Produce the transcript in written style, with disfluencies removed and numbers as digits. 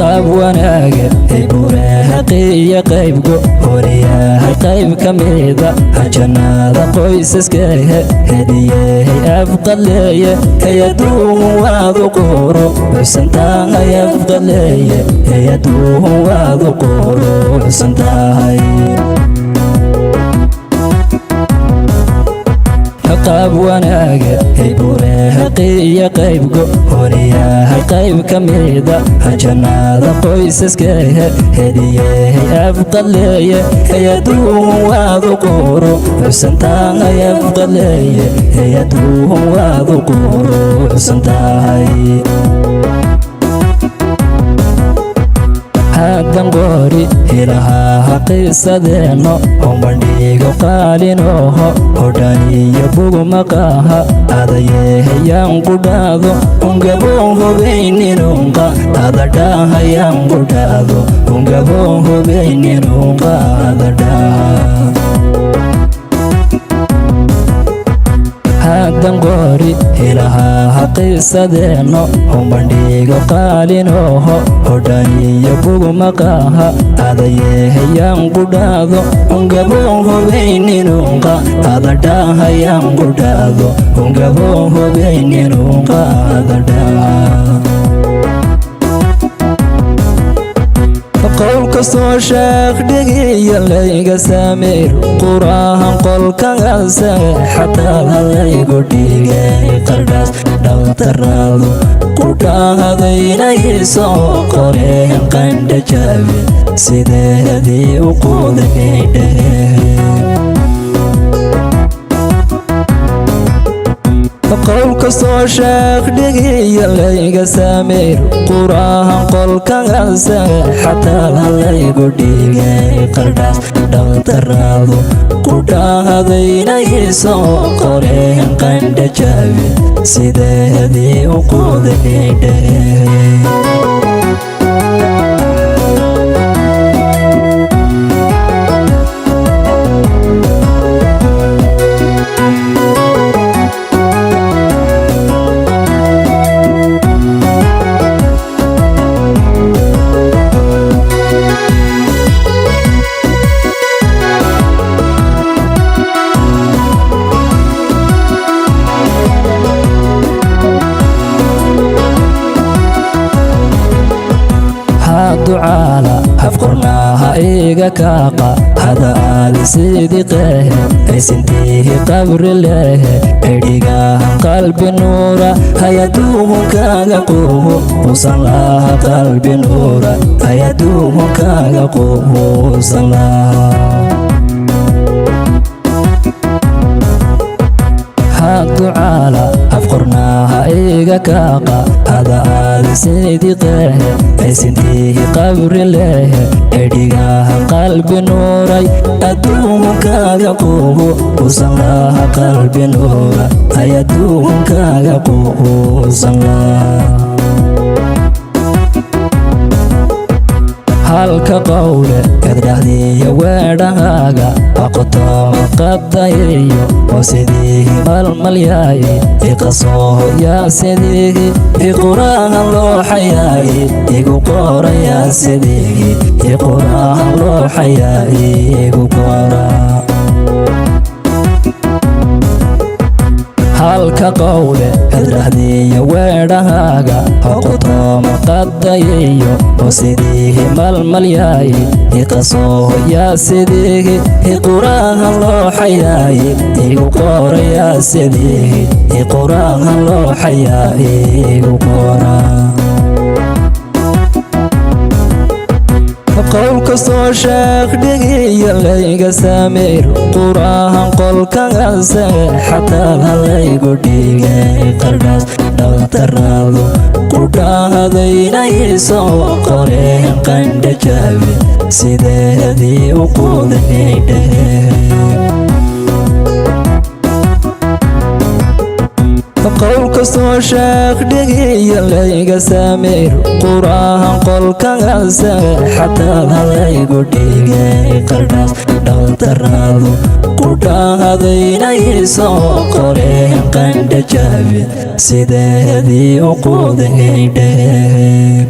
qaab wanaaga ay buraha qiya qaybgo horiyaha qayb ka mida hajanaada qoysaska hadiyahay afqaleeye hayaduhu waadu qoro xusantahay afqaleeye hayaduhu waadu qoro xusantahay qaab wanaaga ay buraha qiya qaybgo horiyaha qayb ka mida hajanaada qoysaska hadiyahay afqaleeye hayaduhu waadu qoro xusantahay afqaleeye hayaduhu waadu qoro xusantahay hadan qori ilaha qisadeeno hombandhigo qaalinoho hodhaniyo bugmaqaha adayeehayaan qudhaado ungabon hubeyninunqa adadhahayaan qudhaado ungabon hubeyninunqa adadhaha hadan qori ilaha qisadeeno hombandhigo qaalinoho hodhaniyo bugmaqaha adayeehayaan qudhaado ungabon hubeyninunqa adadhahayaan qudhaado ungabon hubeyninunqa adadhaha qowl kastoo sheekh dhigiya layga sameer qurahan qolkaasa xataa halaygu dhigay qardhaas dhaqtaraadu qudhahadaynayso qoreen qandha jaabe sideedii u quudagay dhaheen qowl kastoo sheekh dhigiya layga sameer qurahan qolkaasa xataa halaygu dhigay qardhaas dhaqtaraadu qudhahadaynayso qoreen qandha jaabe sideedii u quudagay dhaheen ducaala hafqornaaha iga kaaqa hada aadi sidii qehe aysintihi qabri lehe edhigahan qalbi nuura hayaduhu kaaga quhu usan laha qalbi nuura hayaduhu kaaga quhu usan laha ducaala hafqornaaha iga kaaqa hada aadi sidii qehe aysintihi qabri lehe edhigahan qalbi nuuray aduuhu kaaga quhu usan laha qalbi nuura hayaduhu kaaga quhu usan laha halka qowle kadhahdiya weedhahaaga aqotooma qadayayo oo sidiihi malmalyaaye iqasooho yaa sidiihi iquraahan looxayaaye igu qorayaa sidiihi iquraahan looxayaaye igu qoraa halka qowle kadrahdiya weedhahaaga aqotooma qadayayo oo sidiihi malmalyaaye iqasooho yaa sidiihi iquraahan looxayaaye igu qorayaa sidiihi iquraahan looxayaaye igu qoraa qowl kastoo sheekh dhigiya layga sameer qurahan qolkaasa xataa halaygu dhigay qardhaas dhaqtaraadu qudhahadaynayso qoreen qandha jaabe sideedii u quudagay dhaheen qowl kastoo sheekh dhigiya layga sameer qurahan qolkaasa xataa halaygu dhigay qardhaas dhaqtaraadu qudhahadaynayso qoreen qandha jaabe sideedii u quudagay dhaheen